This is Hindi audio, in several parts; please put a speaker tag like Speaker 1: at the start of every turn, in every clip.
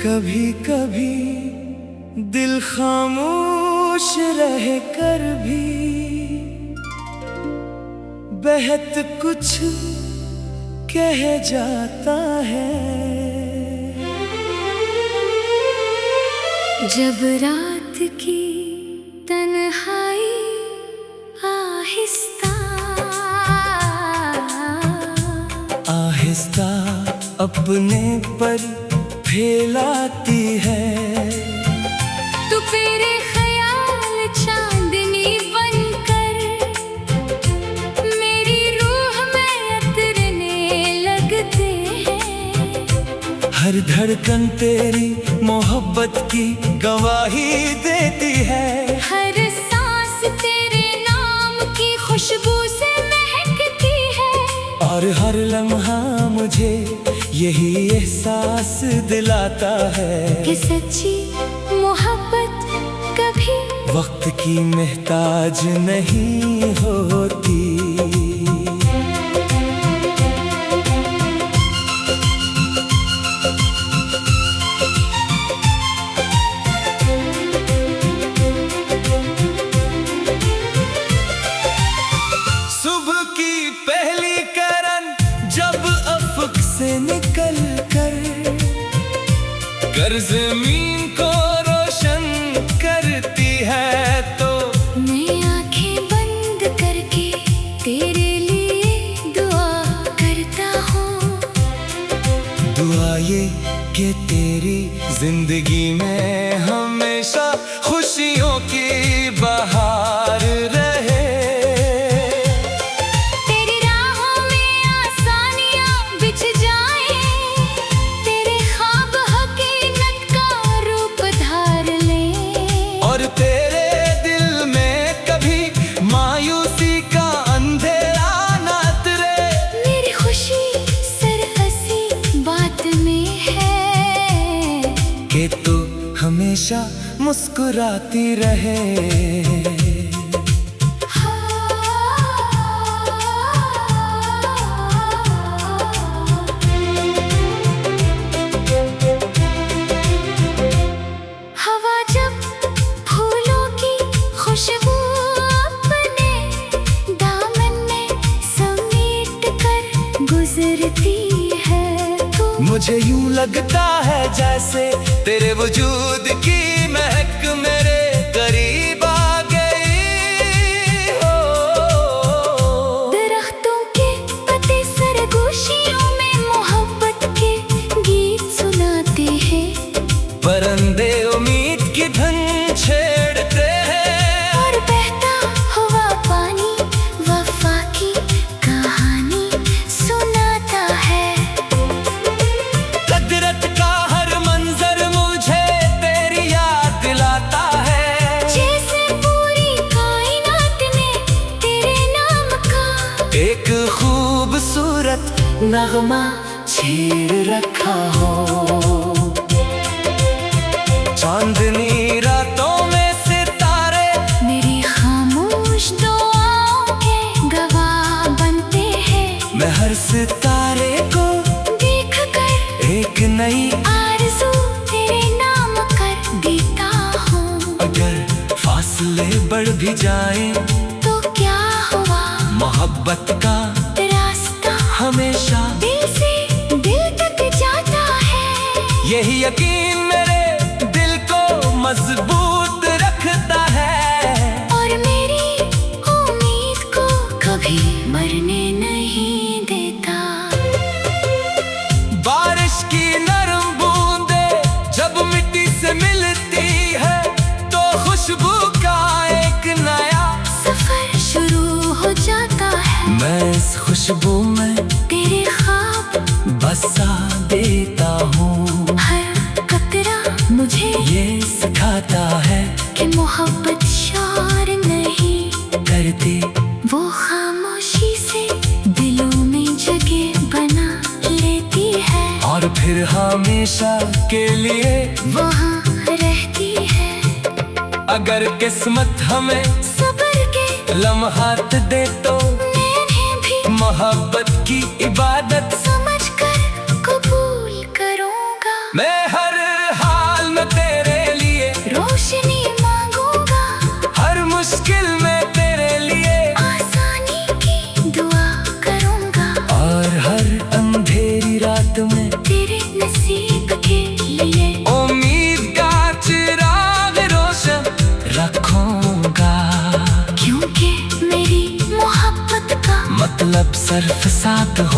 Speaker 1: कभी कभी दिल खामोश रह कर भी बेहद कुछ कह जाता है।
Speaker 2: जब रात की तन्हाई आहिस्ता
Speaker 1: आहिस्ता अपने पर फैलाती है,
Speaker 2: तू तेरे ख्याल चांदनी बनकर मेरी रूह में उतरने लगते हैं।
Speaker 1: हर धड़कन तेरी मोहब्बत की गवाही देती है,
Speaker 2: हर सांस तेरे नाम की खुशबू से महकती है,
Speaker 1: और हर लम्हा मुझे यही एहसास दिलाता है
Speaker 2: कि सच्ची मोहब्बत कभी
Speaker 1: वक्त की मोहताज नहीं होती। सुबह की पहली किरण जब अफक से निकल कर जमीन को रोशन करती है, तो
Speaker 2: मैं आंखें बंद करके तेरे लिए दुआ करता हूँ।
Speaker 1: दुआ ये कि तेरी जिंदगी में हमेशा खुशियों की बहार रहे,
Speaker 2: तेरी राहों में आसानियां बिछ जाएं, तेरे ख्वाब हकीकत का रूप धार लें,
Speaker 1: और तेरे दिल में कभी मायूसी का अंधेरा न उतरे।
Speaker 2: मेरी खुशी सरहसी बात में है
Speaker 1: कि तू हमेशा मुस्कुराती रहे।
Speaker 2: हवा जब फूलों की खुशबू अपने दामन में समेट कर गुजरती है, तो
Speaker 1: मुझे यूं लगता है जैसे तेरे वजूद की महक मेरे करीब आ गई हो।
Speaker 2: दरख्तों के पत्ते सरगोशियों में मोहब्बत के गीत सुनाते हैं,
Speaker 1: परिंदे उम्मीद की धुन छेड़ते हैं,
Speaker 2: और बहता हुआ पानी वफा की कहानी सुनाता है।
Speaker 1: कुदरत का हर मंजर मुझे तेरी याद दिलाता है,
Speaker 2: जैसे पूरी कायनात ने तेरे नाम का
Speaker 1: एक खूबसूरत नगमा छेड़ रखा हो। चांदनी रातों में सितारे
Speaker 2: मेरी खामोश दुआओं के गवाह बनते हैं,
Speaker 1: मैं हर सितारे को
Speaker 2: देख कर
Speaker 1: एक नई
Speaker 2: आरज़ू तेरे नाम कर देता हूँ।
Speaker 1: अगर फासले बढ़ भी जाएं
Speaker 2: तो क्या हुआ,
Speaker 1: मोहब्बत का
Speaker 2: रास्ता
Speaker 1: हमेशा
Speaker 2: दिल से दिल तक जाता है।
Speaker 1: यही यकीन मेरे दिल को मजबूत रखता है,
Speaker 2: और मेरी उम्मीद को कभी मरने नहीं देता।
Speaker 1: बारिश की नरम बूंदे जब मिट्टी से मिलती है, तो खुशबू का एक नया
Speaker 2: सफर शुरू हो जाता है,
Speaker 1: मैं इस खुशबू में
Speaker 2: तेरे ख्वाब
Speaker 1: बसा देता हूँ।
Speaker 2: हर कतरा मुझे
Speaker 1: ये सिखाता है
Speaker 2: कि मोहब्बत शोर नहीं
Speaker 1: करती,
Speaker 2: वो खामोशी से दिलों में जगह बना लेती है,
Speaker 1: और फिर हमेशा के लिए
Speaker 2: वहाँ रहती है।
Speaker 1: अगर किस्मत हमें
Speaker 2: सब्र के
Speaker 1: लम्हात दे तो
Speaker 2: मैंने भी
Speaker 1: मोहब्बत की इबादत
Speaker 2: समझकर कबूल करूँगा।
Speaker 1: मैं हर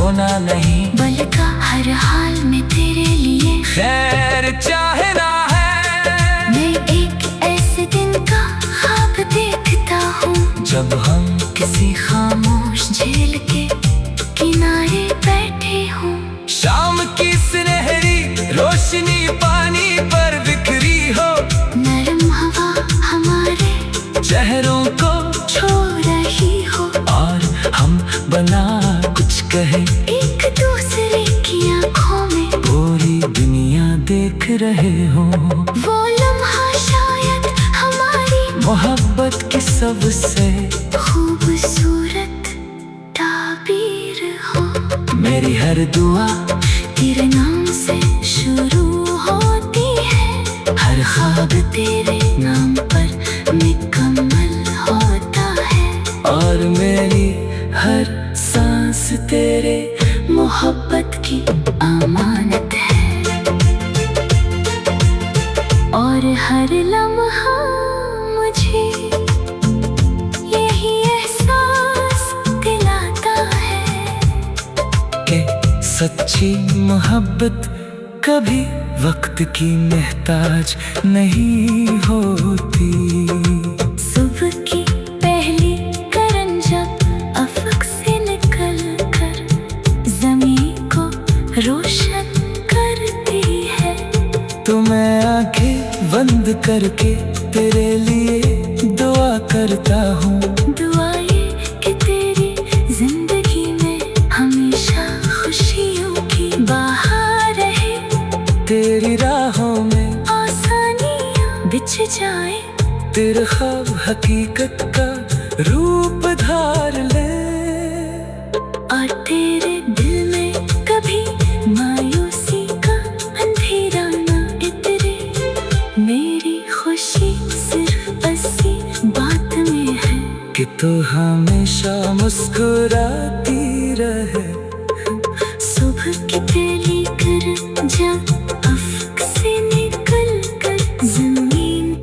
Speaker 1: खोना नहीं,
Speaker 2: बल्कि हर हाल में तेरे लिए
Speaker 1: खैर चाहना है।
Speaker 2: मैं एक ऐसे दिन का ख्वाब देखता हूँ
Speaker 1: जब हम
Speaker 2: किसी खामोश झील के किनारे बैठे हों।
Speaker 1: शाम की सुनहरी रोशनी पानी पर बिखरी हो,
Speaker 2: नरम हवा हमारे
Speaker 1: चेहरों को
Speaker 2: छू रही हो,
Speaker 1: और हम बना कुछ कहे,
Speaker 2: एक दूसरे की आंखों में
Speaker 1: पूरी दुनिया देख रहे हो।
Speaker 2: वो लम्हा शायद हमारी
Speaker 1: मोहब्बत की सबसे
Speaker 2: खूबसूरत ताबीर हो।
Speaker 1: मेरी हर दुआ
Speaker 2: तेरे नाम से शुरू होती है,
Speaker 1: हर ख्वाब
Speaker 2: तेरे नाम पर मुकम्मल होता है,
Speaker 1: और मेरी हर सांस तेरे
Speaker 2: मोहब्बत की अमानत है। और हर लम्हा मुझे यही एहसास दिलाता है
Speaker 1: कि सच्ची मोहब्बत कभी वक्त की मोहताज नहीं होती।
Speaker 2: सुबह की पहली किरण जब अफक से निकल कर जमीन को रोशन करती है,
Speaker 1: तो मैं आंखें बंद करके तेरे लिए दुआ करता हूँ।
Speaker 2: दुआ ये कि तेरी जिंदगी में हमेशा खुशियों की बहार रहे,
Speaker 1: तेरी राहों में
Speaker 2: आसानियाँ बिछ जाए,
Speaker 1: तेरे ख्वाब हकीकत का रूप धार ले,
Speaker 2: और तेरे दिल में कभी मायूसी का अंधेरा न इतरे। मेरी खुशी सिर्फ ऐसी बात में है
Speaker 1: कि तू हमेशा मुस्कुराती रहे।
Speaker 2: सुबह की पहली किरण जब अफक से निकल कर जमीन।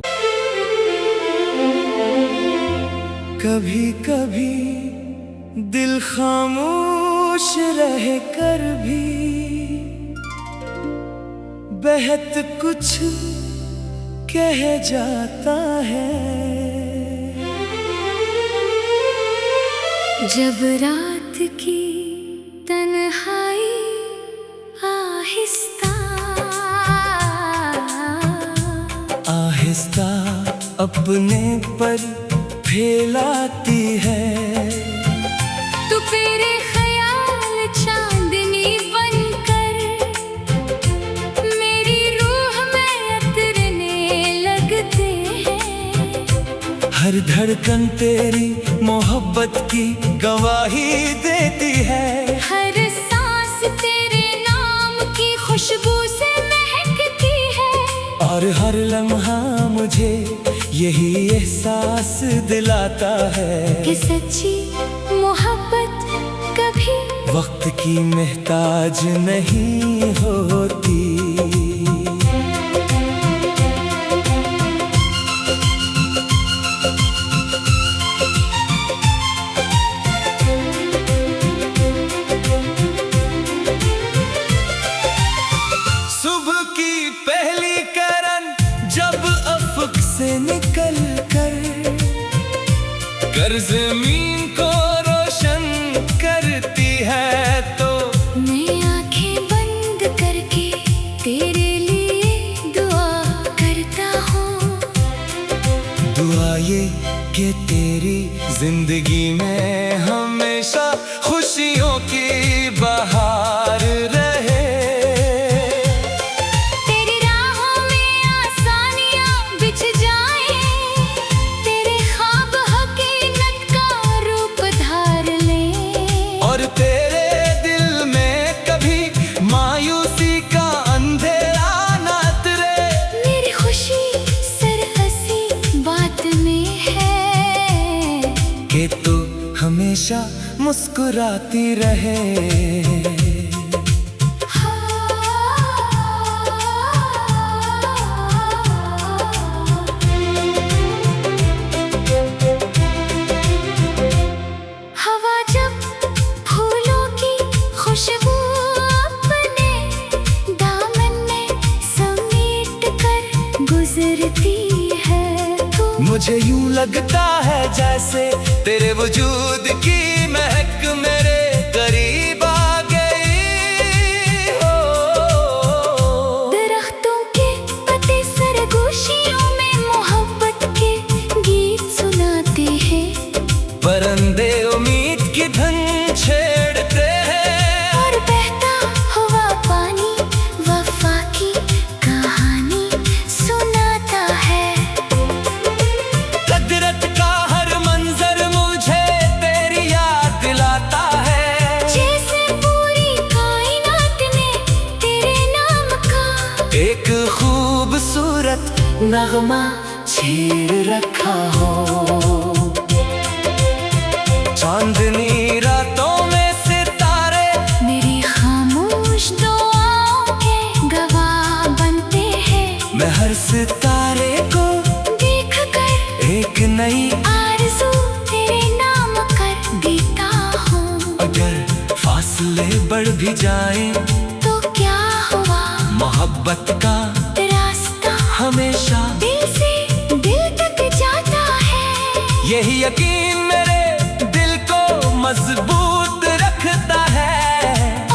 Speaker 1: कभी कभी दिल खामोश रह कर भी बेहद कुछ कह जाता है।
Speaker 2: जब रात की तन्हाई आहिस्ता
Speaker 1: आहिस्ता अपने पर फैलाती है,
Speaker 2: तू तेरे ख्याल चांदनी बनकर मेरी रूह में उतरने लगते हैं।
Speaker 1: हर धड़कन तेरी मोहब्बत की गवाही देती है,
Speaker 2: हर सांस तेरे नाम की खुशबू से महकती है,
Speaker 1: और हर लम्हा मुझे यही एहसास दिलाता है
Speaker 2: कि सच्ची मोहब्बत कभी
Speaker 1: वक्त की मोहताज नहीं होती। सुबह की पहली किरण जब अफक से निकल कर जमीन को रोशन करती है, तो
Speaker 2: मैं आंखें बंद करके तेरे लिए दुआ करता हूँ।
Speaker 1: दुआ ये कि तेरी जिंदगी में हमेशा खुशियों की बहार रहे,
Speaker 2: तेरी राहों में आसानियाँ बिछ जाएं, तेरे ख्वाब हकीकत का रूप धार लें,
Speaker 1: और तेरे दिल में कभी मायूसी का अंधेरा न उतरे।
Speaker 2: मेरी खुशी सिर्फ ऐसी बात में है
Speaker 1: कि तू हमेशा मुस्कुराती रहे।
Speaker 2: हवा जब फूलों की
Speaker 1: लगता है जैसे तेरे वजूद की महक मेरे करीब आ गई हो।
Speaker 2: दरख्तों के पत्ते सरगोशियों में मोहब्बत के गीत सुनाते हैं।
Speaker 1: परिंदे उम्मीद की धुन छेड़ते हैं
Speaker 2: और बहता हुआ पानी वफा की कहानी सुनाता है।
Speaker 1: कुदरत का हर मंजर मुझे तेरी याद दिलाता है।
Speaker 2: जैसे पूरी कायनात ने तेरे नाम का
Speaker 1: एक खूबसूरत नगमा छेड़ रखा हो। चांदनी रातों में सितारे
Speaker 2: मेरी खामोश दुआओं के गवाह बनते हैं।
Speaker 1: मैं हर सितारे को
Speaker 2: देख कर
Speaker 1: एक नई
Speaker 2: आरज़ू तेरे नाम कर देता हूँ।
Speaker 1: अगर फासले बढ़ भी जाए
Speaker 2: तो क्या हुआ,
Speaker 1: मोहब्बत का
Speaker 2: रास्ता
Speaker 1: हमेशा
Speaker 2: दिल से दिल तक जाता है।
Speaker 1: यही यकीन मेरे दिल को मजबूत रखता है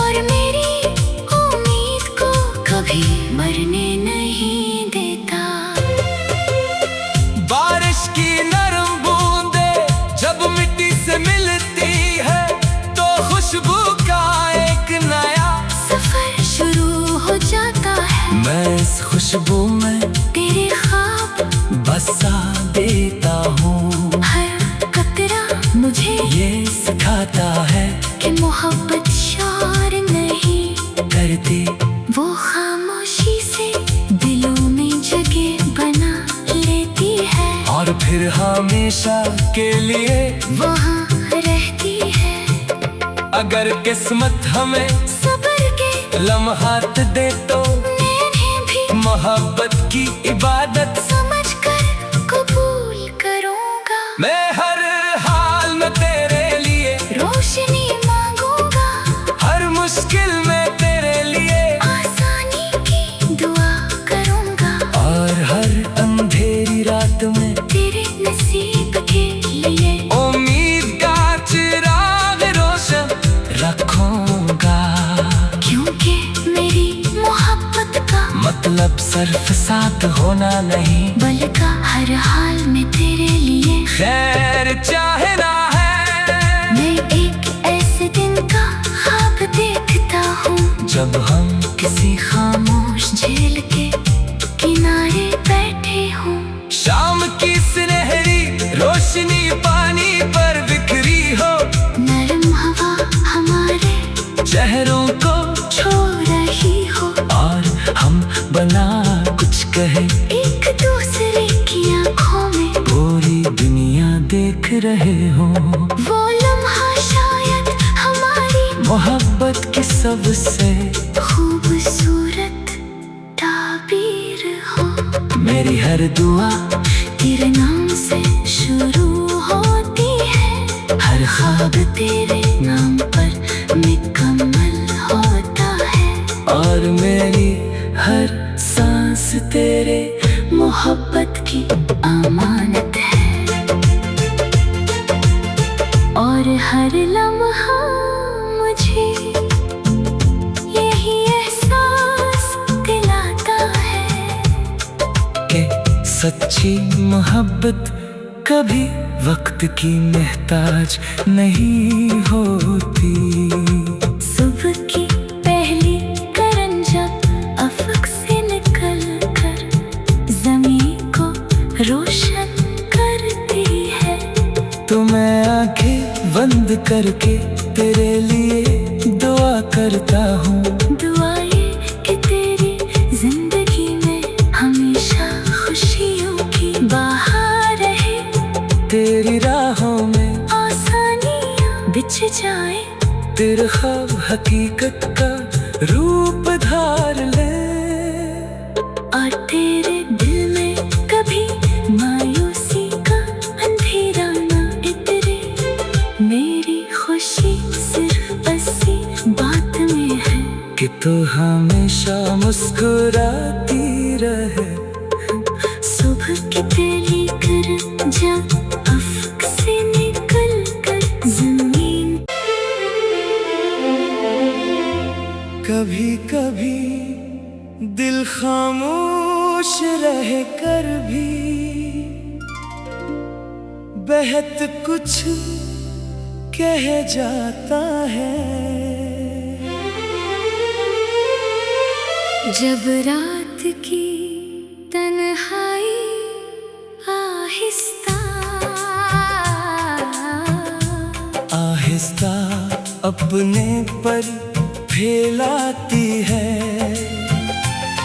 Speaker 2: और मेरी उम्मीद को कभी मरने नहीं देता।
Speaker 1: बारिश की नरम बूंदे जब मिट्टी से मिलती है तो खुशबू का एक नया
Speaker 2: सफर शुरू हो जाता है।
Speaker 1: मैं इस खुशबू में
Speaker 2: तेरे ख्वाब
Speaker 1: बसा देता हूँ।
Speaker 2: हर कतरा मुझे
Speaker 1: ये सिखाता है
Speaker 2: कि मोहब्बत शोर नहीं
Speaker 1: करती,
Speaker 2: वो खामोशी से दिलों में जगह बना लेती है
Speaker 1: और फिर हमेशा के लिए
Speaker 2: वहाँ रहती है।
Speaker 1: अगर किस्मत हमें
Speaker 2: सब्र के
Speaker 1: लम्हात दे तो
Speaker 2: मैंने भी
Speaker 1: मोहब्बत की इबादत
Speaker 2: समझकर कबूल करूँगा।
Speaker 1: मैं हर हाल में तेरे लिए
Speaker 2: रोशनी मांगूंगा,
Speaker 1: हर मुश्किल में तेरे लिए
Speaker 2: आसानी की दुआ करूँगा।
Speaker 1: और हर अंधेरी रात में
Speaker 2: तेरे नसीब के लिए
Speaker 1: उम्मीद का चिराग रोशन रखूंगा।
Speaker 2: क्योंकि मेरी मोहब्बत का
Speaker 1: मतलब सिर्फ साथ होना नहीं
Speaker 2: बल्कि हर हाल में तेरे लिए
Speaker 1: खैर चाहना है।
Speaker 2: मैं एक ऐसे दिन का ख्वाब देखता हूँ
Speaker 1: जब हम
Speaker 2: किसी खामोश झील के किनारे बैठे हों।
Speaker 1: शाम की सुनहरी रोशनी पानी पर बिखरी हो,
Speaker 2: नरम हवा हमारे
Speaker 1: चेहरों को
Speaker 2: छू रही हो
Speaker 1: और हम बना कुछ कहे
Speaker 2: एक दूसरे की आंखों में
Speaker 1: पूरी दुनिया देख रहे हो।
Speaker 2: वो लम्हा शायद हमारी
Speaker 1: मोहब्बत की सबसे
Speaker 2: खूबसूरत ताबीर हो।
Speaker 1: मेरी हर दुआ
Speaker 2: तेरे नाम से शुरू होती है,
Speaker 1: हर ख्वाब
Speaker 2: तेरे नाम पर मुकम्मल होता है।
Speaker 1: और मेरी हर सांस तेरे
Speaker 2: मोहब्बत की अमानत है और हर लम्हा मुझे यही एहसास दिलाता है
Speaker 1: कि सच्ची मोहब्बत कभी वक्त की मोहताज नहीं होती।
Speaker 2: सुबह की पहली किरण जब अफक से निकल कर जमीन को रोशन करती है
Speaker 1: तो मैं आंखें बंद करके तेरे लिए दुआ करता हूँ।
Speaker 2: दुआएं कि तेरी जिंदगी में हमेशा खुशियों की बहार रहे,
Speaker 1: तेरी राहों में
Speaker 2: आसानियां बिछ जाए,
Speaker 1: तेरे ख्वाब हकीकत का रूप धार ले
Speaker 2: और तेरे दिल में कभी मायूसी का अंधेरा न इतरे। मेरी खुशी सिर्फ ऐसी बात में है
Speaker 1: कि तू हमेशा मुस्कुराती रहे।
Speaker 2: सुबह की पहली किरण जब
Speaker 1: कभी कभी दिल खामोश रह कर भी बेहद कुछ कह जाता है।
Speaker 2: जब रात की तन्हाई आहिस्ता
Speaker 1: आहिस्ता अपने पर फैलाती है,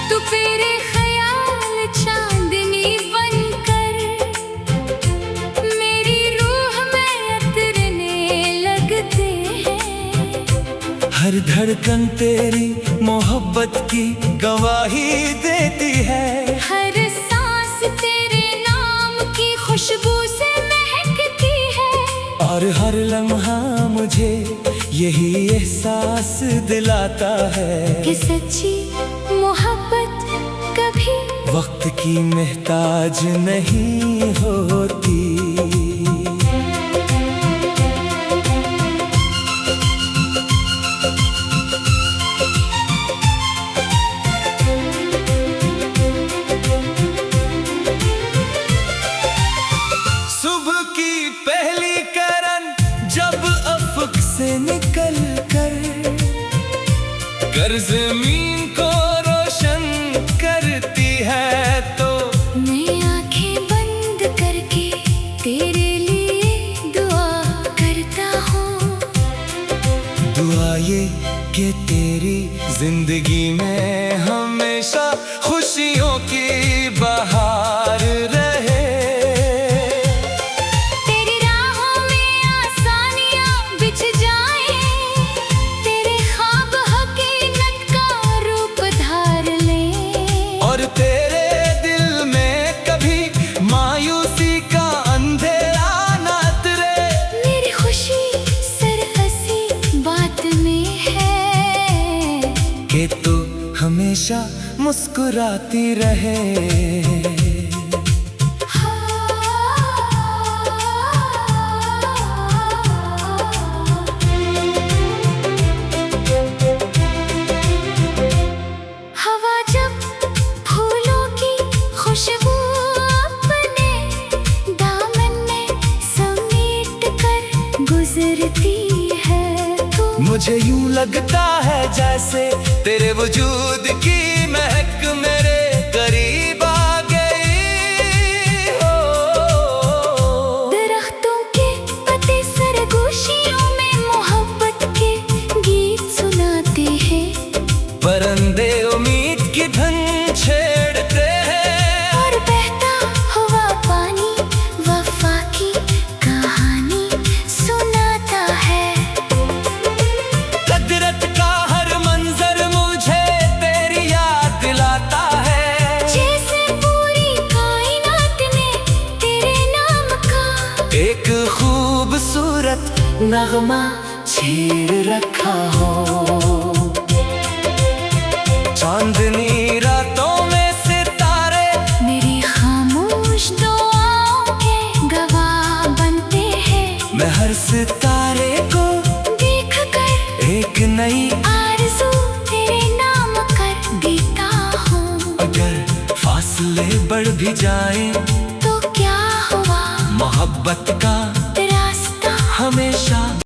Speaker 2: तो तेरे ख्याल चांदनी बनकर मेरी रूह में उतरने लगते हैं।
Speaker 1: हर धड़कन तेरी मोहब्बत की गवाही देती है,
Speaker 2: हर सांस तेरे नाम की खुशबू से महकती है,
Speaker 1: और हर लम्हा मुझे यही एहसास दिलाता है
Speaker 2: कि सच्ची मोहब्बत कभी
Speaker 1: वक्त की मोहताज नहीं होती। सुबह की पहली किरण जब अफक से निकल कर जमीन को रोशन करती है, तो
Speaker 2: मैं आंखें बंद करके तेरे लिए दुआ करता हूँ।
Speaker 1: दुआ ये कि तेरी जिंदगी में हमेशा खुशियों की बहार रहे,
Speaker 2: तेरी राहों में आसानियां बिछ जाएं, तेरे ख्वाब हकीकत का रूप धार लें,
Speaker 1: और तेरे दिल में कभी मायूसी का अंधेरा न उतरे।
Speaker 2: मेरी खुशी सरहसी बात में है
Speaker 1: कि तू हमेशा मुस्कुराती रहे।
Speaker 2: हवा जब फूलों की खुशबू अपने दामन में समेट कर गुजरती है, तो
Speaker 1: मुझे यूं लगता है जैसे तेरे वजूद की महक मेरे करीब आ गई हो।
Speaker 2: दरख्तों के पत्ते सरगोशियों में मोहब्बत के गीत सुनाते हैं,
Speaker 1: परिंदे उम्मीद की धुन छेड़ते हैं,
Speaker 2: और बहता हुआ पानी वफा की कहानी सुनाता है।
Speaker 1: कुदरत का हर मंजर मुझे तेरी याद दिलाता है,
Speaker 2: जैसे पूरी कायनात ने तेरे नाम का
Speaker 1: एक खूबसूरत नगमा छेड़ रखा हो। चांदनी रातों में सितारे
Speaker 2: मेरी खामोश दुआओं के गवाह बनते हैं,
Speaker 1: मैं हर सितारे को
Speaker 2: देख कर
Speaker 1: एक नई
Speaker 2: आरज़ू तेरे नाम कर देता हूँ।
Speaker 1: अगर फासले बढ़ भी जाएं
Speaker 2: तो क्या हुआ,
Speaker 1: मोहब्बत का